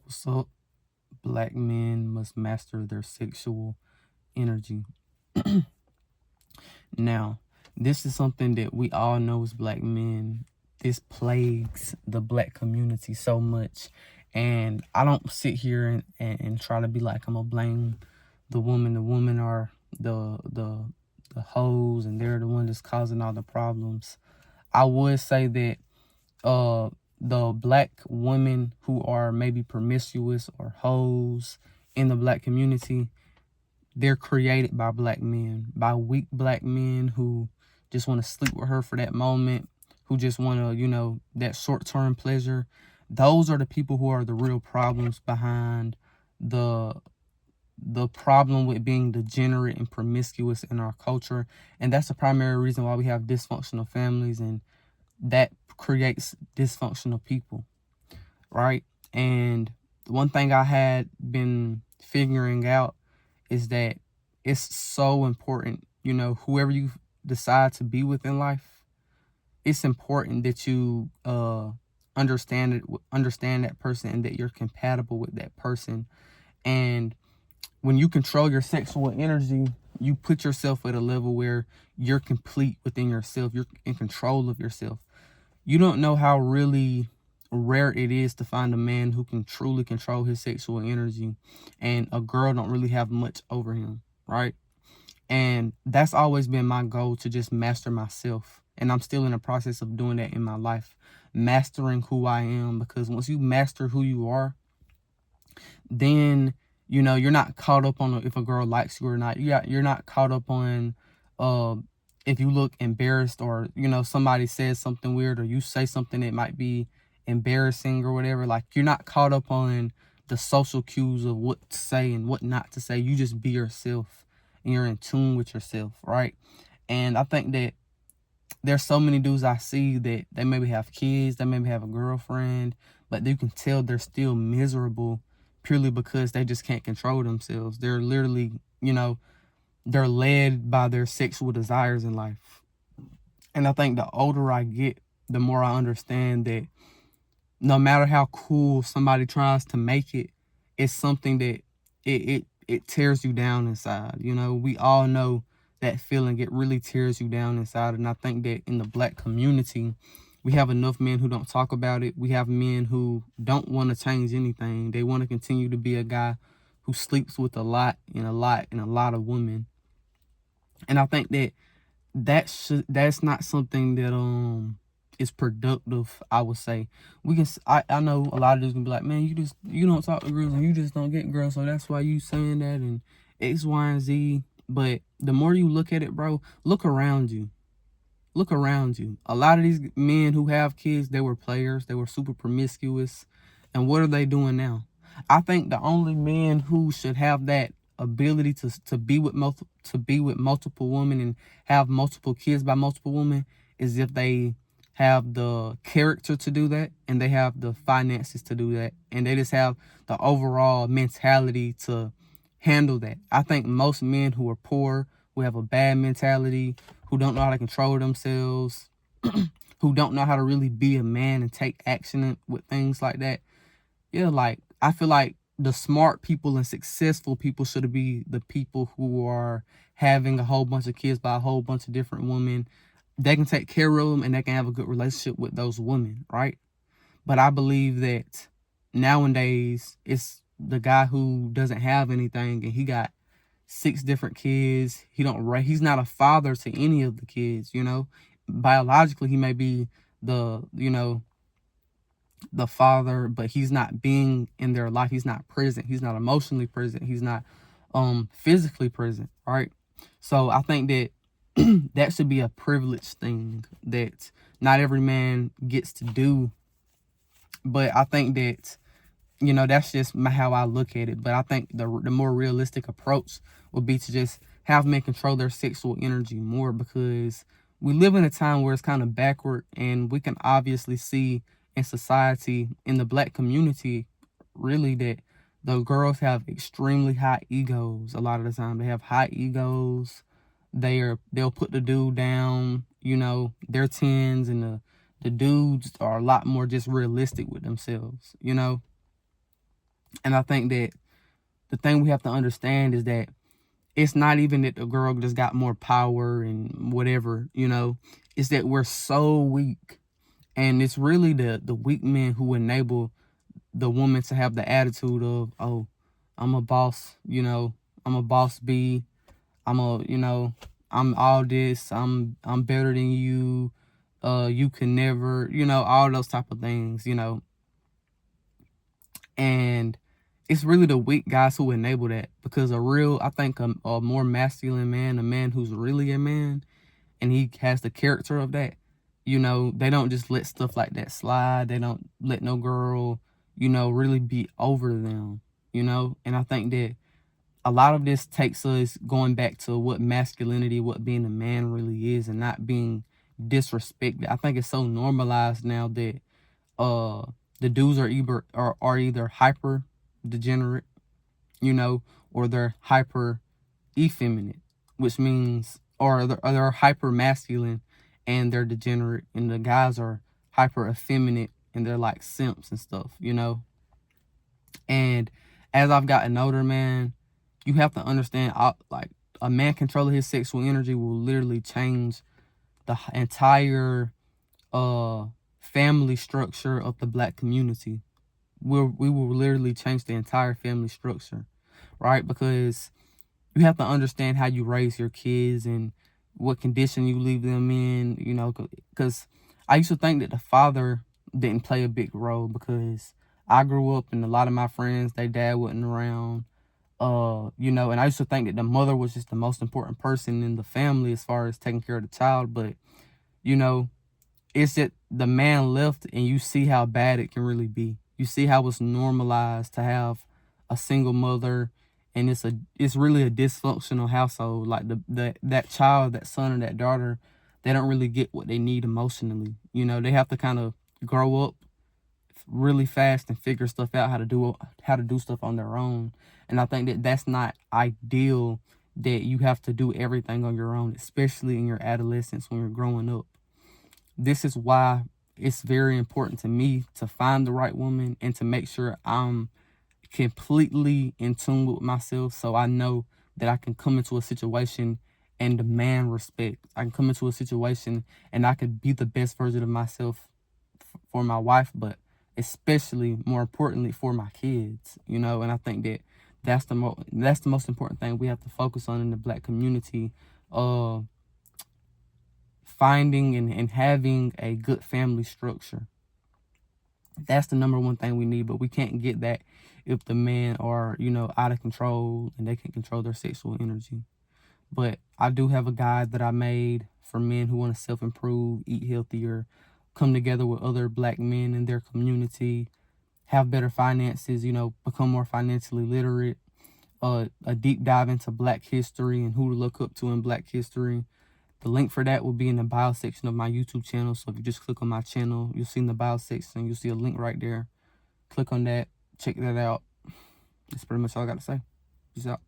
So, black men must master their sexual energy. Now, this is something that we all know as black men. This plagues the black community so much. And I don't sit here and try to be like I'm gonna blame the woman. The women are the hoes and they're the one that's causing all the problems. I would say that uh the black women who are maybe promiscuous or hoes in the black community, they're created by black men, by weak black men who just want to sleep with her for that moment, who just want to, that short-term pleasure. Those are the people who are the real problems behind the the problem with being degenerate and promiscuous in our culture. And that's the primary reason why we have dysfunctional families, and that creates dysfunctional people, right? And one thing I had been figuring out is that it's so important, whoever you decide to be with in life, it's important that you understand that person and that you're compatible with that person. And when you control your sexual energy, you put yourself at a level where you're complete within yourself. You're in control of yourself. You don't know how really rare it is to find a man who can truly control his sexual energy, and a girl don't really have much over him, right? And that's always been my goal, to just master myself. And I'm still in the process of doing that in my life, mastering who I am, because once you master who you are, then you're not caught up on if a girl likes you or not. You're not caught up on uh if you look embarrassed, or somebody says something weird, or you say something that might be embarrassing or whatever. Like, you're not caught up on the social cues of what to say and what not to say. You just be yourself, and you're in tune with yourself, right? And I think that there's so many dudes I see that they maybe have kids, they maybe have a girlfriend, but you can tell they're still miserable purely because they just can't control themselves. They're literally, they're led by their sexual desires in life. And I think the older I get, the more I understand that no matter how cool somebody tries to make it, it's something that it tears you down inside. We all know that feeling. It really tears you down inside. And I think that in the black community, we have enough men who don't talk about it. We have men who don't want to change anything. They want to continue to be a guy who sleeps with a lot and a lot and a lot of women. And I think that that's not something that is productive. I would say I know a lot of dudes gonna be like, man, you don't talk to girls and you just don't get girls, so that's why you saying that and X, Y, and Z. But the more you look at it, bro, look around you. Look around you. A lot of these men who have kids, they were players, they were super promiscuous. And what are they doing now? I think the only men who should have that ability to be with multiple women and have multiple kids by multiple women is if they have the character to do that, and they have the finances to do that, and they just have the overall mentality to handle that. I think most men who are poor, who have a bad mentality, who don't know how to control themselves, who don't know how to really be a man and take action with things like that. Yeah, like, I feel like the smart people and successful people should be the people who are having a whole bunch of kids by a whole bunch of different women. They can take care of them and they can have a good relationship with those women, right? But I believe that nowadays it's the guy who doesn't have anything and he got 6 different kids. He's not a father to any of the kids, Biologically, he may be the, the father, but he's not being in their life. He's not present. He's not emotionally present. He's not physically present, right? So I think that that should be a privileged thing that not every man gets to do. But I think that that's just how I look at it. But I think the more realistic approach would be to just have men control their sexual energy more, because we live in a time where it's kind of backward, and we can obviously see in society, in the black community, really, that the girls have extremely high egos. A lot of the time they have high egos. They'll put the dude down, their tens, and the dudes are a lot more just realistic with themselves, And I think that the thing we have to understand is that it's not even that the girl just got more power and whatever, you know. It's that we're so weak. And it's really the weak men who enable the woman to have the attitude of, oh, I'm a boss, you know, I'm a boss B, you know, I'm all this, I'm better than you, you can never, you know, all those type of things, you know. And it's really the weak guys who enable that, because I think a more masculine man, a man who's really a man, and he has the character of that, you know, they don't just let stuff like that slide. They don't let no girl, you know, really be over them, you know. And I think that a lot of this takes us going back to what masculinity, what being a man really is, and not being disrespected. I think it's so normalized now that uh the dudes are either hyper degenerate, you know, or they're hyper effeminate, which means, or they're hyper masculine and they're degenerate, and the guys are hyper effeminate and they're like simps and stuff, you know. And as I've gotten older, man, you have to understand, like, a man controlling his sexual energy will literally change the entire family structure of the black community. We will literally change the entire family structure, right? Because you have to understand how you raise your kids and what condition you leave them in, you know, because I used to think that the father didn't play a big role, because I grew up and a lot of my friends, their dad wasn't around, you know, and I used to think that the mother was just the most important person in the family as far as taking care of the child. But, you know, it's that the man left and you see how bad it can really be. You see how it's normalized to have a single mother, and it's really a dysfunctional household. Like that child, that son or that daughter, they don't really get what they need emotionally. You know, they have to kind of grow up really fast and figure stuff out, how to do stuff on their own. And I think that that's not ideal, that you have to do everything on your own, especially in your adolescence when you're growing up. This is why it's very important to me to find the right woman and to make sure I'm completely in tune with myself, so I know that I can come into a situation and demand respect. I can come into a situation and I could be the best version of myself for my wife, but especially, more importantly, for my kids, you know. And I think that that's the most important thing we have to focus on in the black community. uh Finding and having a good family structure. That's the number one thing we need, but we can't get that if the men are, you know, out of control and they can't control their sexual energy. But I do have a guide that I made for men who want to self-improve, eat healthier, come together with other black men in their community, have better finances, you know, become more financially literate, a deep dive into black history and who to look up to in black history. The link for that will be in the bio section of my YouTube channel. So if you just click on my channel, you'll see in the bio section, you'll see a link right there. Click on that, check that out. That's pretty much all I got to say. Peace out.